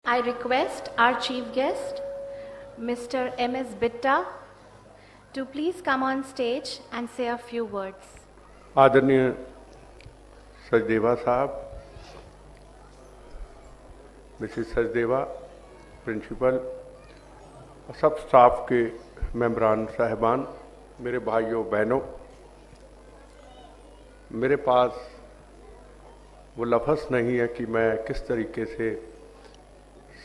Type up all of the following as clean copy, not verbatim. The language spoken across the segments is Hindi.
I request our chief guest, Mr. M.S. Bitta, to please come on stage and say a few words. आदरणीय सचदेवा साहब, मिसेस सचदेवा, प्रिंसिपल, सब स्टाफ के मेंबरान साहिबान, मेरे भाइयों बहनों, मेरे पास वो लफ्ज़ नहीं है कि मैं किस तरीके से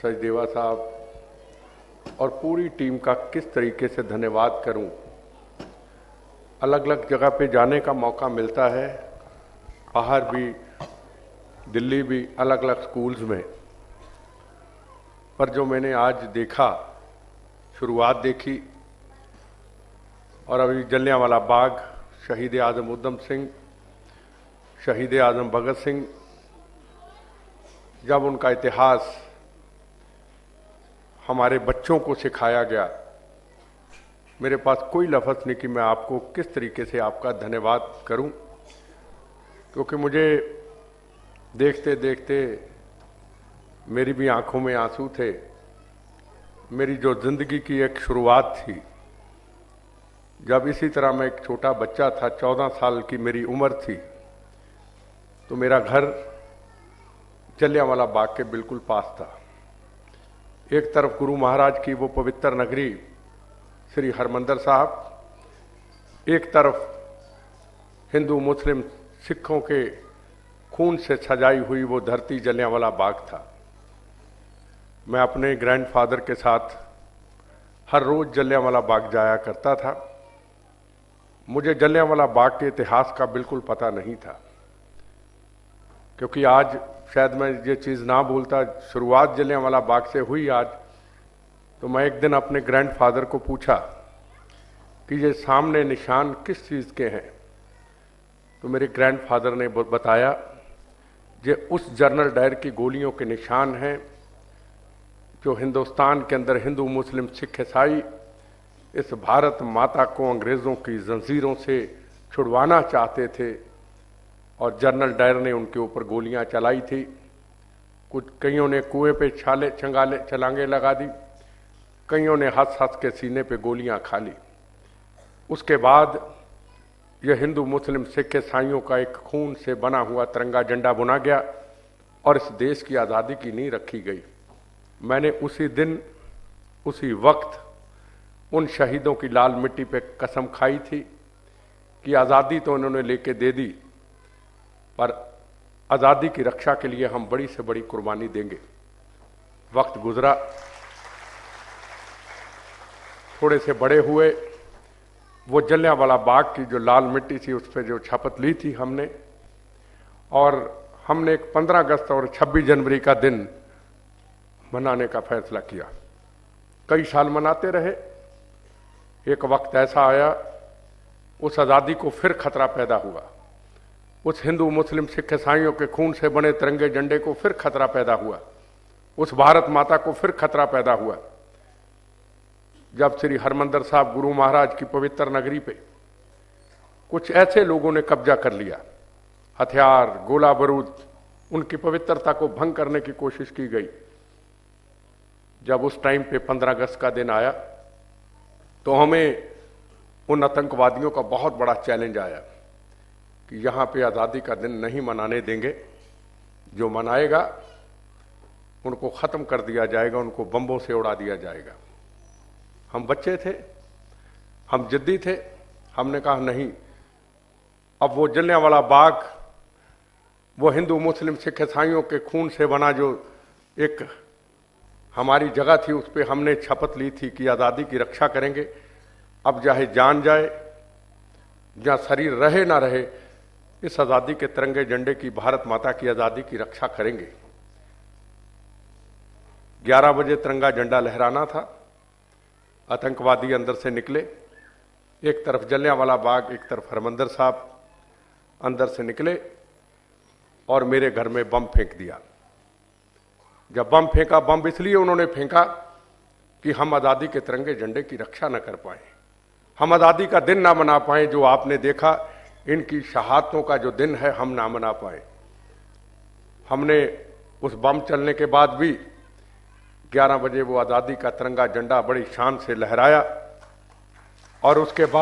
सचदेवा साहब और पूरी टीम का किस तरीके से धन्यवाद करूं। अलग अलग जगह पे जाने का मौका मिलता है, बाहर भी, दिल्ली भी, अलग अलग स्कूल्स में, पर जो मैंने आज देखा, शुरुआत देखी, और अभी जलियांवाला बाग, शहीद आज़म उधम सिंह, शहीद आज़म भगत सिंह, जब उनका इतिहास हमारे बच्चों को सिखाया गया, मेरे पास कोई लफ्ज़ नहीं कि मैं आपको किस तरीके से आपका धन्यवाद करूं, क्योंकि मुझे देखते देखते मेरी भी आंखों में आंसू थे। मेरी जो जिंदगी की एक शुरुआत थी, जब इसी तरह मैं एक छोटा बच्चा था, 14 साल की मेरी उम्र थी, तो मेरा घर जलियांवाला बाग के बिल्कुल पास था। एक तरफ गुरु महाराज की वो पवित्र नगरी श्री हरमंदिर साहब, एक तरफ हिंदू मुस्लिम सिखों के खून से सजाई हुई वो धरती जलियांवाला बाग था। मैं अपने ग्रैंडफादर के साथ हर रोज जलियांवाला बाग जाया करता था। मुझे जलियांवाला बाग के इतिहास का बिल्कुल पता नहीं था, क्योंकि आज शायद मैं ये चीज़ ना भूलता, शुरुआत जलियांवाला बाग से हुई आज। तो मैं एक दिन अपने ग्रैंडफादर को पूछा कि ये सामने निशान किस चीज़ के हैं, तो मेरे ग्रैंडफादर ने बताया ये उस जनरल डायर की गोलियों के निशान हैं जो हिंदुस्तान के अंदर हिंदू मुस्लिम सिख ईसाई इस भारत माता को अंग्रेज़ों की जंजीरों से छुड़वाना चाहते थे, और जनरल डायर ने उनके ऊपर गोलियां चलाई थी। कुछ कईयों ने कुएं पे छलांगे लगा दी, कईयों ने हंस हंस के सीने पे गोलियां खा ली। उसके बाद यह हिंदू मुस्लिम सिख ईसाइयों का एक खून से बना हुआ तिरंगा झंडा बुना गया और इस देश की आज़ादी की नींव रखी गई। मैंने उसी दिन, उसी वक्त उन शहीदों की लाल मिट्टी पे कसम खाई थी कि आज़ादी तो उन्होंने लेके दे दी, पर आज़ादी की रक्षा के लिए हम बड़ी से बड़ी कुर्बानी देंगे। वक्त गुजरा, थोड़े से बड़े हुए, वो जलियांवाला बाग की जो लाल मिट्टी थी उस पर जो शपथ ली थी हमने, और हमने एक 15 अगस्त और 26 जनवरी का दिन मनाने का फैसला किया। कई साल मनाते रहे। एक वक्त ऐसा आया, उस आज़ादी को फिर खतरा पैदा हुआ, उस हिंदू मुस्लिम सिख ईसाइयों के खून से बने तिरंगे झंडे को फिर खतरा पैदा हुआ, उस भारत माता को फिर खतरा पैदा हुआ, जब श्री हरमंदिर साहब गुरु महाराज की पवित्र नगरी पे कुछ ऐसे लोगों ने कब्जा कर लिया, हथियार, गोला बारूद, उनकी पवित्रता को भंग करने की कोशिश की गई। जब उस टाइम पे 15 अगस्त का दिन आया, तो हमें उन आतंकवादियों का बहुत बड़ा चैलेंज आया कि यहाँ पे आज़ादी का दिन नहीं मनाने देंगे, जो मनाएगा उनको ख़त्म कर दिया जाएगा, उनको बम्बों से उड़ा दिया जाएगा। हम बच्चे थे, हम जिद्दी थे, हमने कहा नहीं, अब वो जलियांवाला बाग, वो हिंदू मुस्लिम सिख ईसाइयों के खून से बना जो एक हमारी जगह थी, उस पर हमने शपथ ली थी कि आज़ादी की रक्षा करेंगे। अब चाहे जान जाए, जहाँ शरीर रहे ना रहे, इस आज़ादी के तिरंगे झंडे की, भारत माता की आज़ादी की रक्षा करेंगे। 11 बजे तिरंगा झंडा लहराना था। आतंकवादी अंदर से निकले, एक तरफ जलियांवाला बाग, एक तरफ हरमंदिर साहब, अंदर से निकले और मेरे घर में बम फेंक दिया। जब बम फेंका, बम इसलिए उन्होंने फेंका कि हम आज़ादी के तिरंगे झंडे की रक्षा न कर पाए, हम आज़ादी का दिन ना मना पाए। जो आपने देखा, इनकी शहादतों का जो दिन है, हम ना मना पाए। हमने उस बम चलने के बाद भी 11 बजे वो आज़ादी का तिरंगा झंडा बड़ी शान से लहराया और उसके बाद